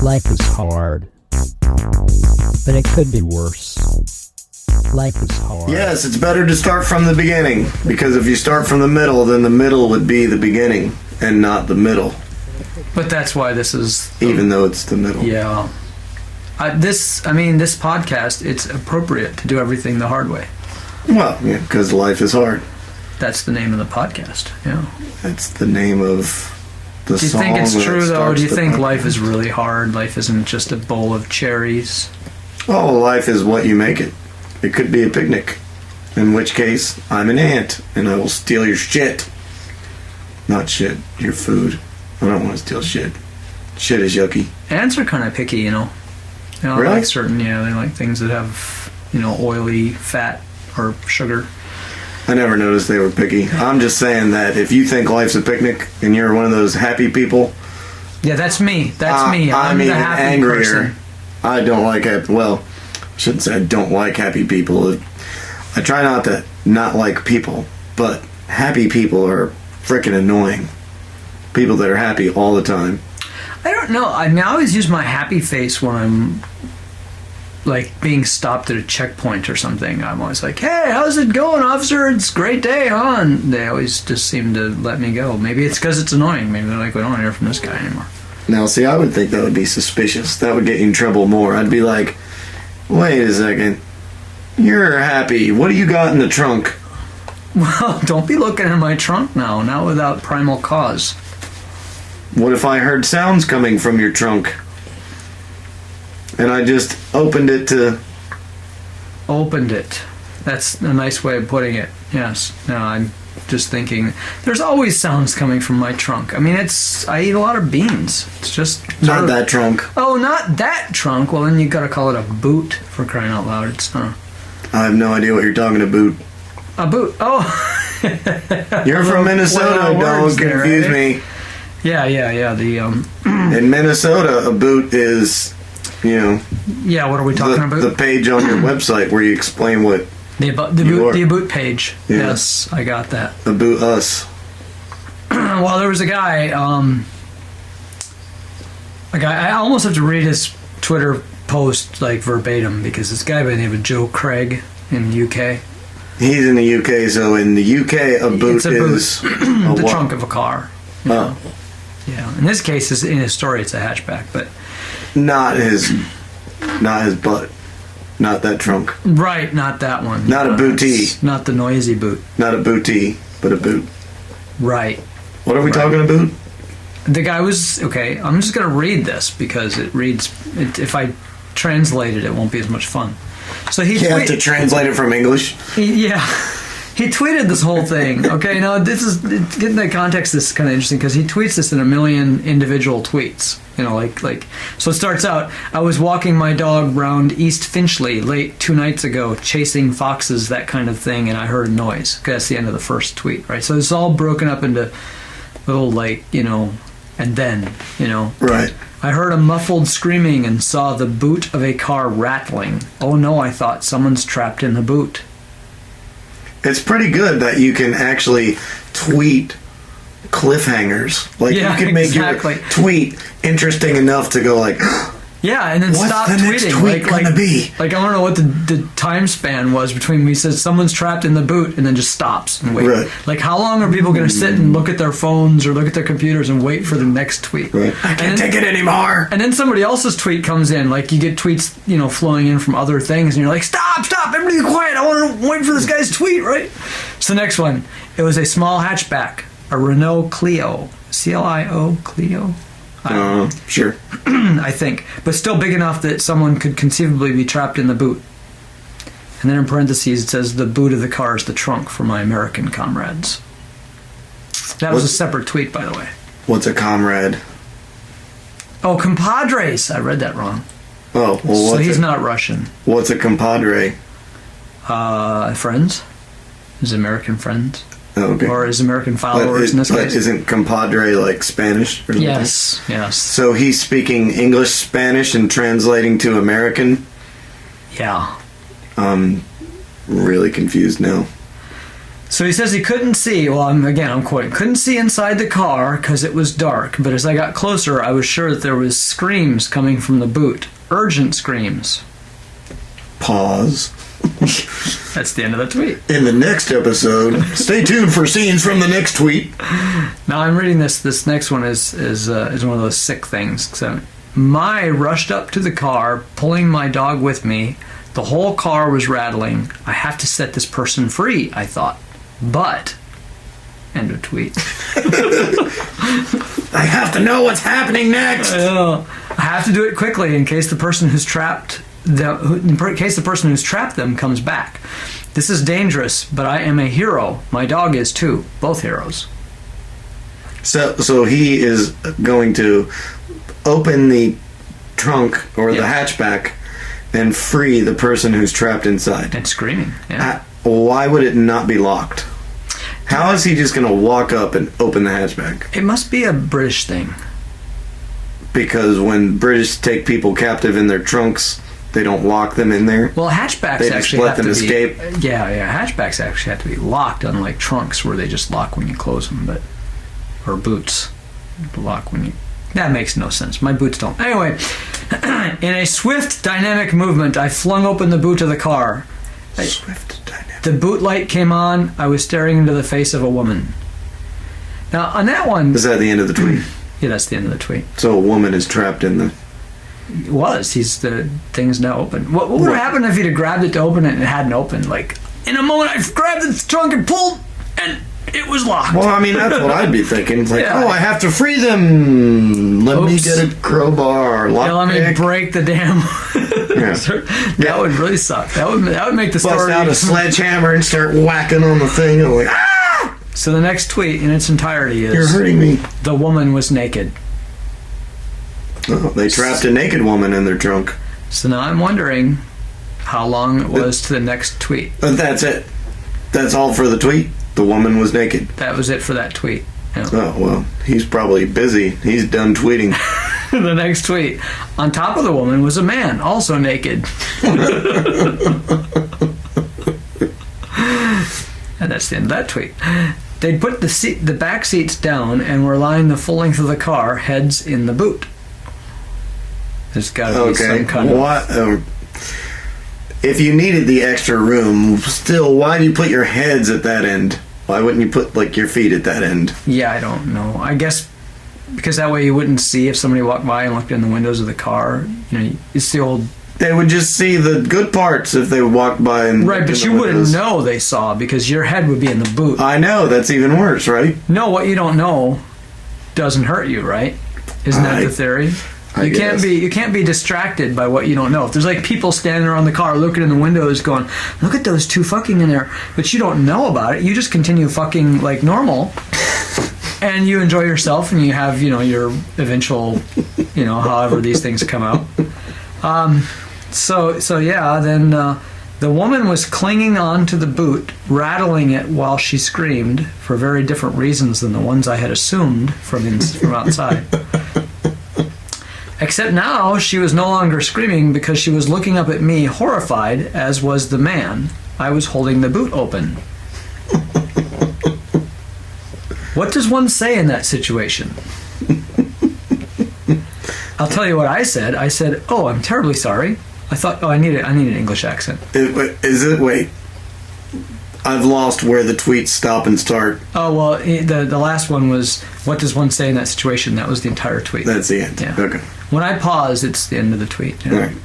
Life is hard, but it could be worse. Life is hard. Yes, it's better to start from the beginning, because if you start from the middle, then the middle would be the beginning and not the middle. But that's why this is... Even though it's the middle. Yeah. This podcast, it's appropriate to do everything the hard way. Well, yeah, because life is hard. That's the name of the podcast, yeah. That's the name of the song. Do you think it's true, though? Do you think podcast. Life is really hard? Life isn't just a bowl of cherries? Oh, life is what you make it. It could be a picnic. In which case, I'm an ant, and I will steal your shit. Not shit, your food. I don't want to steal shit. Shit is yucky. Ants are kind of picky, you know. They Really? like they like things that have, oily fat or sugar. I never noticed they were picky. I'm just saying that if you think life's a picnic and you're one of those happy people... Yeah, that's me. That's me. I'm even the happy angrier. person. I don't like happy... Well, I shouldn't say I don't like happy people. I try not to not like people, but happy people are freaking annoying. People that are happy all the time. I don't know. I always use my happy face when I'm like being stopped at a checkpoint or something. I'm always like, "Hey, how's it going, officer? It's a great day, huh?" And they always just seem to let me go. Maybe it's because it's annoying. Maybe they're like, "We don't want to hear from this guy anymore." Now, see, I would think that would be suspicious. That would get you in trouble more. I'd be like, "Wait a second. You're happy. What do you got in the trunk?" Well, don't be looking in my trunk now. Not without primal cause. What if I heard sounds coming from your trunk? And I just opened it to... Opened it. That's a nice way of putting it. Yes. No, I'm just thinking. There's always sounds coming from my trunk. I mean, I eat a lot of beans. It's just... Not that trunk. Oh, not that trunk. Well, then you gotta call it a boot, for crying out loud. It's not... I have no idea what you're talking about. A boot. Oh. You're from Minnesota. Don't confuse me. Yeah. The In Minnesota, a boot is, Yeah, what are we talking about? The page on your website where you explain what the boot page. Yeah. Yes, I got that. A boot us. Well, there was a guy. I almost have to read his Twitter post like verbatim because this guy by the name of Joe Craig in the UK. He's in the UK, so in the UK, a boot is the trunk of a car. Oh. Yeah. In this case, in his story, it's a hatchback, but not his butt, not that trunk. Right, not that one. Not a booty. Not the noisy boot. Not a booty, but a boot. Right. What are we talking about? The guy was okay. I'm just gonna read this because it reads. If I translate it, it won't be as much fun. So he You have to translate it from English? He tweeted this whole thing. Okay, now getting the context. This is kind of interesting because he tweets this in a million individual tweets. So it starts out. I was walking my dog round East Finchley late 2 nights ago, chasing foxes, that kind of thing, and I heard a noise. That's the end of the first tweet, right? So it's all broken up into little and then. Right. I heard a muffled screaming and saw the boot of a car rattling. Oh no, I thought, someone's trapped in the boot. It's pretty good that you can actually tweet cliffhangers. You can make your tweet interesting enough to go like... Yeah, and then what's stop the tweeting. Next tweet gonna be? I don't know what the time span was between when he says someone's trapped in the boot and then just stops and wait. Right. How long are people going to sit and look at their phones or look at their computers and wait for the next tweet? Right. I can't take it anymore. And then somebody else's tweet comes in. You get tweets, flowing in from other things, and you're like, stop, everybody be quiet. I want to wait for this guy's tweet, right? So the next one, it was a small hatchback, a Renault Clio, CLIO, Clio. Sure. I think, but still big enough that someone could conceivably be trapped in the boot. And then in parentheses it says the boot of the car is the trunk for my American comrades. That was a separate tweet, by the way. What's a comrade? Oh, compadres. I read that wrong. Oh, well, so he's not Russian. What's a compadre? Friends. His American friends. Oh, okay. Or his American followers in this case. But isn't compadre Spanish or something? Yes. So he's speaking English, Spanish, and translating to American? Yeah. I'm really confused now. So he says he couldn't see. Well, I'm quoting. Couldn't see inside the car because it was dark. But as I got closer, I was sure that there was screams coming from the boot. Urgent screams. Pause. That's the end of the tweet. In the next episode, stay tuned for scenes from the next tweet. Now I'm reading this. This next one is one of those sick things. So, I rushed up to the car, pulling my dog with me. The whole car was rattling. I have to set this person free, I thought. But, end of tweet. I have to know what's happening next. I have to do it quickly in case the person who's trapped them comes back. This is dangerous, but I am a hero. My dog is too. Both heroes. So he is going to open the trunk or the hatchback and free the person who's trapped inside. And screaming. Yeah. Why would it not be locked? How is he just going to walk up and open the hatchback? It must be a British thing. Because when British take people captive in their trunks, they don't lock them in there. Well, hatchbacks they actually just let them escape. Hatchbacks actually have to be locked, unlike trunks where they just lock when you close them, or boots lock when you. That makes no sense. My boots don't. Anyway, in a swift, dynamic movement, I flung open the boot of the car. Swift, dynamic. The boot light came on. I was staring into the face of a woman. Now, on that one... Is that the end of the tweet? Yeah, that's the end of the tweet. So a woman is trapped in the... It was. The thing's now open. What would have happened if he'd have grabbed it to open it and it hadn't opened? Like, in a moment, I grabbed the trunk and pulled, and it was locked. Well, I mean, that's what I'd be thinking. It's like, I have to free them. Let me get a crowbar. Let me break the damn... That would really suck. That would make the story... Bust out a sledgehammer and start whacking on the thing. And like, ah! So the next tweet in its entirety is... You're hurting me. The woman was naked. Oh, they trapped a naked woman in their trunk. So now I'm wondering how long it was to the next tweet. But that's it. That's all for the tweet. The woman was naked. That was it for that tweet. Yeah. Oh, well, he's probably busy. He's done tweeting. The next tweet. On top of the woman was a man, also naked. And that's the end of that tweet. They'd put the back seats down and were lying the full length of the car, heads in the boot. There's got to be some kind of... If you needed the extra room, still, why do you put your heads at that end? Why wouldn't you put, like, your feet at that end? Yeah, I don't know. I guess because that way you wouldn't see if somebody walked by and looked in the windows of the car. You know, it's the old... They would just see the good parts if they walked by and... Right, but you wouldn't know they saw because your head would be in the boot. I know, that's even worse, right? No, what you don't know doesn't hurt you, right? Isn't that the theory? You can't be distracted by what you don't know. If there's like people standing around the car looking in the windows going, look at those two fucking in there, but you don't know about it, you just continue fucking like normal and you enjoy yourself and you have, you know, your eventual, you know, however these things come out. Then the woman was clinging on to the boot, rattling it while she screamed for very different reasons than the ones I had assumed from outside. Except now she was no longer screaming because she was looking up at me horrified, as was the man. I was holding the boot open. What does one say in that situation? I'll tell you what I said. I said, "Oh, I'm terribly sorry. I need an English accent." Wait. I've lost where the tweets stop and start. Oh, well, the last one was, what does one say in that situation? That was the entire tweet. That's the end. Yeah. Okay. When I pause, it's the end of the tweet. You know? All right.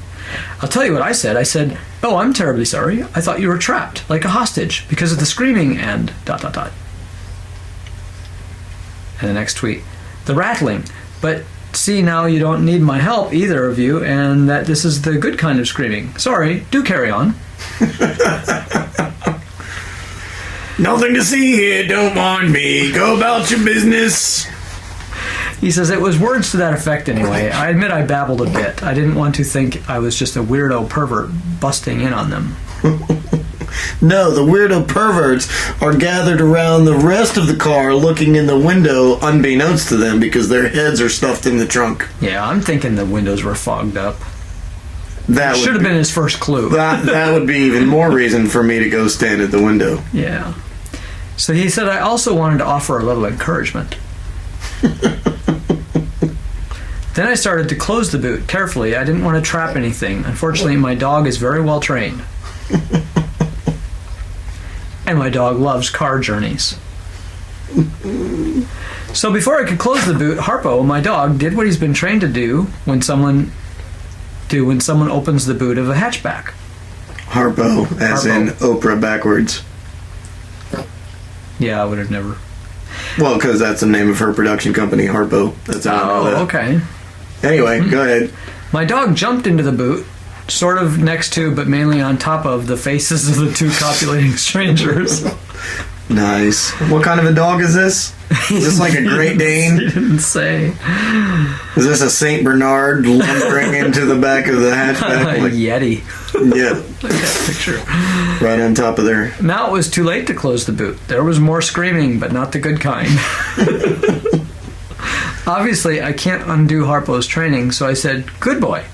I'll tell you what I said. I said, "Oh, I'm terribly sorry. I thought you were trapped, like a hostage, because of the screaming and ... And the next tweet, the rattling. But see, now you don't need my help, either of you, and that this is the good kind of screaming. Sorry, do carry on." Nothing to see here, don't mind me. Go about your business. He says it was words to that effect anyway. I admit I babbled a bit. I didn't want to think I was just a weirdo pervert busting in on them. No, the weirdo perverts are gathered around the rest of the car looking in the window unbeknownst to them because their heads are stuffed in the trunk. Yeah, I'm thinking the windows were fogged up. That should have been his first clue. That would be even more reason for me to go stand at the window. Yeah. So he said, I also wanted to offer a little encouragement. Then I started to close the boot carefully. I didn't want to trap anything. Unfortunately, my dog is very well trained. And my dog loves car journeys. So before I could close the boot, Harpo, my dog, did what he's been trained to do when someone opens the boot of a hatchback. Harpo, as Harpo. in Oprah backwards. Yeah, I would have never. Well, because that's the name of her production company, Harpo. That's how I know that. Oh, okay. Anyway, go ahead. My dog jumped into the boot, sort of next to, but mainly on top of, the faces of the two copulating strangers. Nice. What kind of a dog is this? Is this like a Great He Dane? didn't say. Is this a Saint Bernard lumbering into the back of the hatchback? Like, Yeti. yeah, Look at that picture. right on top of there. Now it was too late to close the boot. There was more screaming, but not the good kind. Obviously, I can't undo Harpo's training, so I said, "Good boy."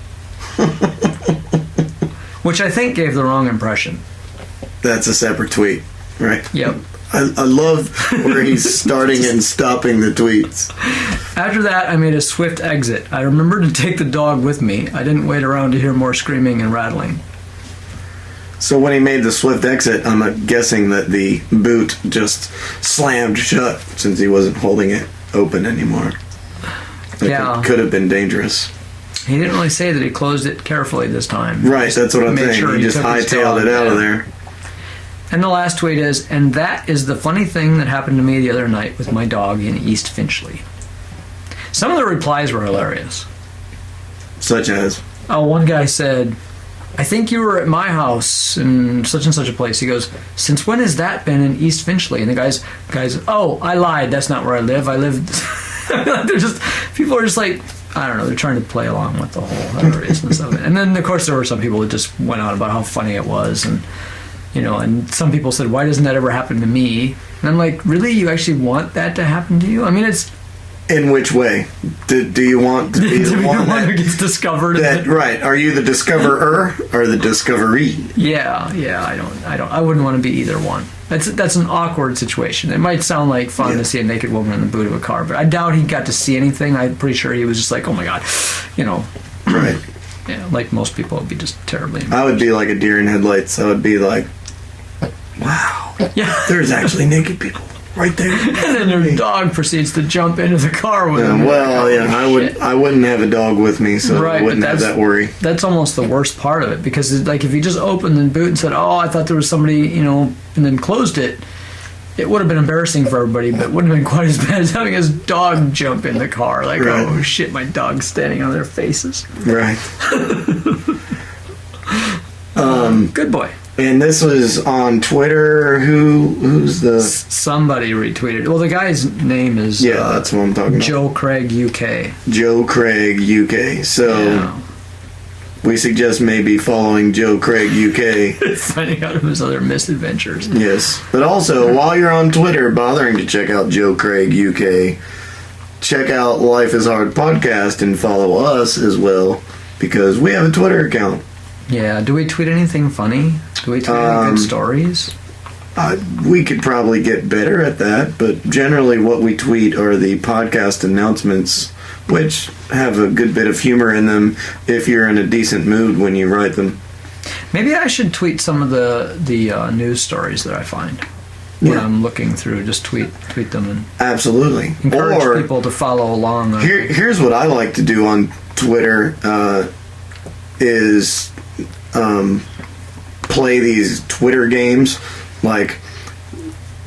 Which I think gave the wrong impression. That's a separate tweet, right? Yep. I love where he's starting and stopping the tweets. After that, I made a swift exit. I remembered to take the dog with me. I didn't wait around to hear more screaming and rattling. So when he made the swift exit, I'm guessing that the boot just slammed shut since he wasn't holding it open anymore. Like, Yeah. it could have been dangerous. He didn't really say that he closed it carefully this time. Right, that's what I'm Made saying. sure he he just took his hightailed dog, it out of yeah. there. And the last tweet is, and that is the funny thing that happened to me the other night with my dog in East Finchley. Some of the replies were hilarious. Such as, Oh, one guy said, I think you were at my house in such and such a place. He goes, since when has that been in East Finchley? And the guys, oh, I lied. That's not where I live. I live. They're just, people are just like, I don't know. They're trying to play along with the whole hilariousness of it. And then, of course, there were some people that just went on about how funny it was. And, you know, and some people said, why doesn't that ever happen to me? And I'm like, really? You actually want that to happen to you? I mean, it's, in which way? Do you want to be to the be the one one who gets discovered. that right? Are you the discoverer or the discoveree? Yeah, I wouldn't want to be either one. That's an awkward situation. It might sound like fun Yeah. to see a naked woman in the boot of a car, but I doubt he got to see anything. I'm pretty sure he was just like, oh my god, you know, Right. yeah, like most people would be just terribly I would be like a deer in headlights. I would be like, wow, yeah. there's actually naked people right there. And then your dog proceeds to jump into the car with him. Well, yeah, Shit. I wouldn't have a dog with me, so Right, I wouldn't but have that worry. That's almost the worst part of it, because like if you just opened the boot and said, "Oh, I thought there was somebody," you know, and then closed it, it would have been embarrassing for everybody, but it wouldn't have been quite as bad as having his dog jump in the car. Like, Right. oh shit, my dog's standing on their faces. Right. Good boy. And this was on Twitter. Who's the? Somebody retweeted. Well, the guy's name is Yeah, that's what I'm talking about. Joe Craig UK. Joe Craig UK. So Yeah. we suggest maybe following Joe Craig UK. Finding out of his other misadventures. Yes. But also, while you're on Twitter bothering to check out Joe Craig UK, check out Life is Hard podcast and follow us as well, because we have a Twitter account. Yeah. Do we tweet anything funny? Do we tweet any good stories? We could probably get better at that, but generally what we tweet are the podcast announcements, which have a good bit of humor in them if you're in a decent mood when you write them. Maybe I should tweet some of the news stories that I find when Yeah. I'm looking through. Just tweet them and Absolutely. encourage Or people to follow along. here's what I like to do on Twitter is play these Twitter games. Like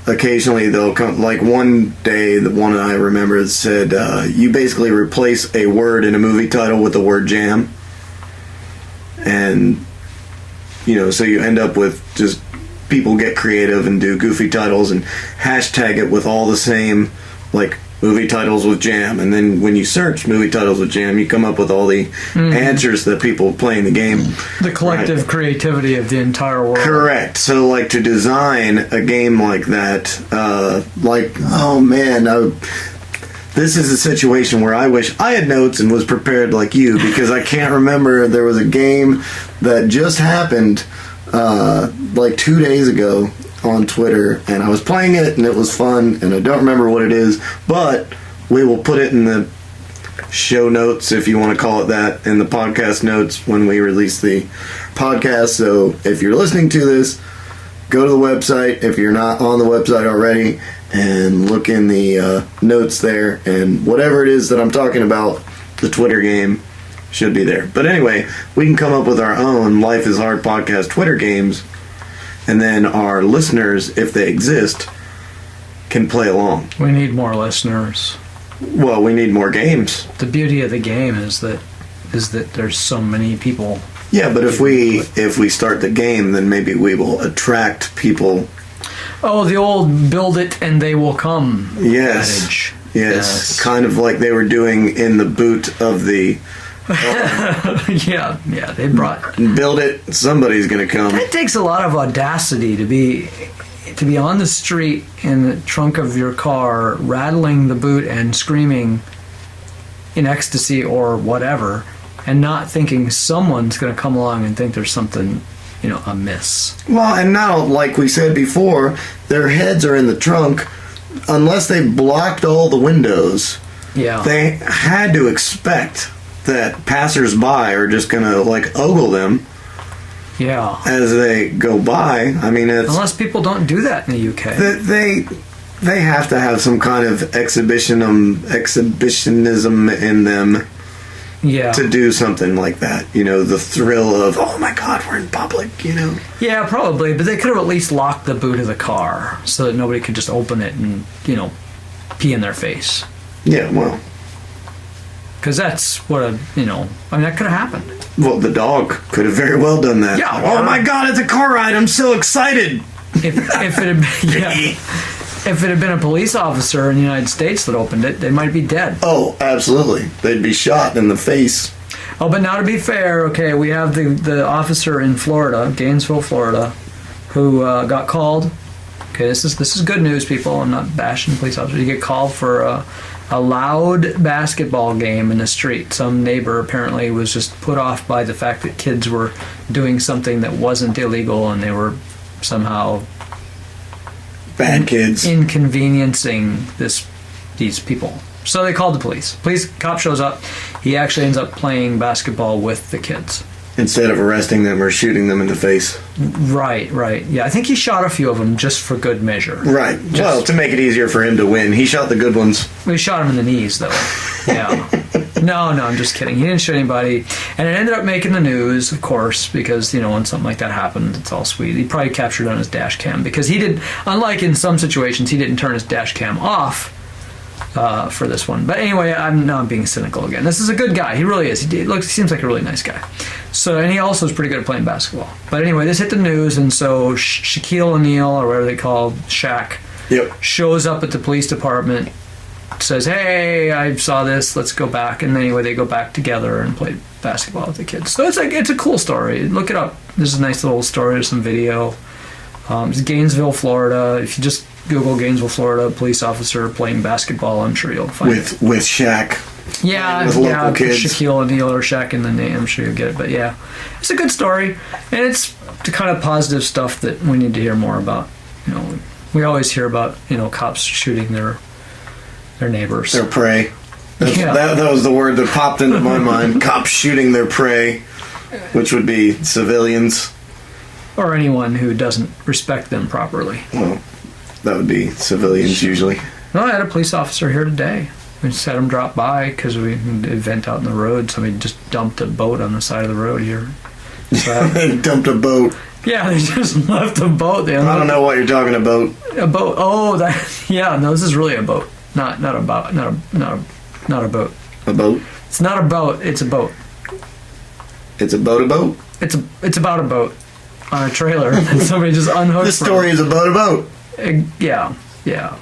occasionally they'll come, like one day, the one I remember said you basically replace a word in a movie title with the word jam, and you know, so you end up with just people get creative and do goofy titles and hashtag it with all the same, like, movie titles with jam, and then when you search movie titles with jam, you come up with all the answers that people playing the game. The collective creativity of the entire world. Correct. So, like, to design a game like that, like, oh man, this is a situation where I wish I had notes and was prepared like you, because I can't remember. There was a game that just happened like 2 days ago. on Twitter, and I was playing it, and it was fun, and I don't remember what it is, but we will put it in the show notes, if you want to call it that, in the podcast notes when we release the podcast. So if you're listening to this, go to the website if you're not on the website already, and look in the notes there, and whatever it is that I'm talking about, the Twitter game should be there. But anyway, we can come up with our own Life is Hard podcast Twitter games, and then our listeners, if they exist, can play along. We need more listeners. Well, we need more games. The beauty of the game is that there's so many people. Yeah, but if we start the game, then maybe we will attract people. Oh, the old build it and they will come adage. Yes. Kind of like they were doing in the boot of the... yeah, they brought... Build it, somebody's going to come. It takes a lot of audacity to be on the street in the trunk of your car, rattling the boot and screaming in ecstasy or whatever, and not thinking someone's going to come along and think there's something, amiss. Well, and now, like we said before, their heads are in the trunk. Unless they blocked all the windows, they had to expect that passersby are just going to, ogle them. Yeah. As they go by. I mean, it's... Unless people don't do that in the UK. They have to have some kind of exhibitionism in them to do something like that. The thrill of, oh my God, we're in public, Yeah, probably. But they could have at least locked the boot of the car so that nobody could just open it and, pee in their face. Yeah, well... Because that's what that could have happened. Well, the dog could have very well done that. Yeah. Oh my God, it's a car ride! I'm so excited. If it had been a police officer in the United States that opened it, they might be dead. Oh, absolutely. They'd be shot in the face. Oh, but now to be fair, okay, we have the officer in Florida, Gainesville, Florida, who got called. Okay, this is good news, people. I'm not bashing police officers. You get called for a loud basketball game in the street. Some neighbor apparently was just put off by the fact that kids were doing something that wasn't illegal, and they were somehow bad kids inconveniencing these people. So they called the police. Cop shows up. He actually ends up playing basketball with the kids instead of arresting them or shooting them in the face. Right. Yeah, I think he shot a few of them just for good measure. Right. Well, to make it easier for him to win, he shot the good ones. We shot him in the knees, though. Yeah. No, I'm just kidding. He didn't shoot anybody, and it ended up making the news, of course, because when something like that happened, it's all sweet. He probably captured on his dash cam because he did. Unlike in some situations, he didn't turn his dash cam off. For this one. But anyway, I'm being cynical again. This is a good guy. He really is. He seems like a really nice guy. So, and he also is pretty good at playing basketball. But anyway, this hit the news, and so Shaquille O'Neal, or whatever they call Shaq, shows up at the police department, says, hey, I saw this, let's go back. And anyway, they go back together and play basketball with the kids. So it's a cool story. Look it up. There's a nice little story. There's some video. It's Gainesville, Florida. If you just Google Gainesville, Florida, police officer playing basketball, I'm sure you'll find it. With Shaq. Yeah, with local kids. Shaquille O'Neal or Shaq in the name, I'm sure you'll get it. But yeah, it's a good story, and it's the kind of positive stuff that we need to hear more about. We always hear about cops shooting their neighbors. Their prey. That was the word that popped into my mind. Cops shooting their prey, which would be civilians. Or anyone who doesn't respect them properly. Well, that would be civilians usually. No, I had a police officer here today. We just had him drop by because we had an event out in the road. Somebody just dumped a boat on the side of the road here. So they dumped a boat. Yeah, they just left a boat. I don't know what you're talking about. A boat. Oh, no, this is really a boat. Not a boat. Not a boat. A boat? It's not a boat. It's a boat. It's a boat? It's about a boat on a trailer that somebody just unhooked. This story is about a boat. Yeah,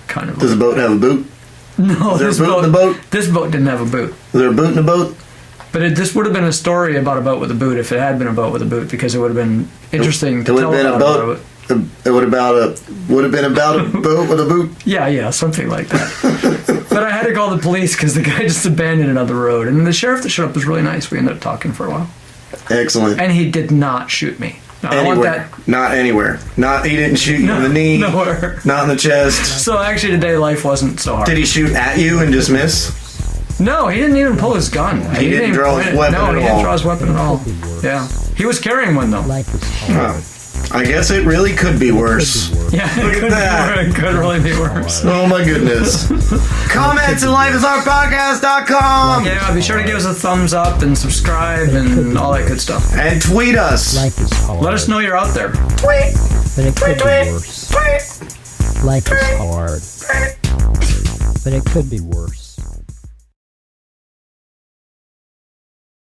kind of. Does a boat have a boot? No, is there a boot in the boat? This boat didn't have a boot. Is there a boot in the boat? But this would have been a story about a boat with a boot if it had been a boat with a boot, because it would have been interesting to tell about a boat. It would have been about a boat with a boot. Yeah, something like that. But I had to call the police because the guy just abandoned it on the road, and the sheriff that showed up was really nice. We ended up talking for a while. Excellent. And he did not shoot me. No, I want that. Not anywhere. Not he didn't shoot you in the knee. Nowhere. Not in the chest. So actually, today life wasn't so hard. Did he shoot at you and just miss? No, he didn't even pull his gun. He didn't draw point his it. weapon No, at he didn't all. draw his weapon at all. Yeah, he was carrying one though. Life is hard. Oh, I guess it really could be worse. Yeah, Look at that. It could really be worse. Oh my goodness. Comments at lifeisartpodcast.com Yeah, be sure to give us a thumbs up and subscribe and all that good stuff. and tweet us. Life is hard. Let us know you're out there. Tweet. But it could be Tweet. worse. Tweet. Life is hard. But it could be worse.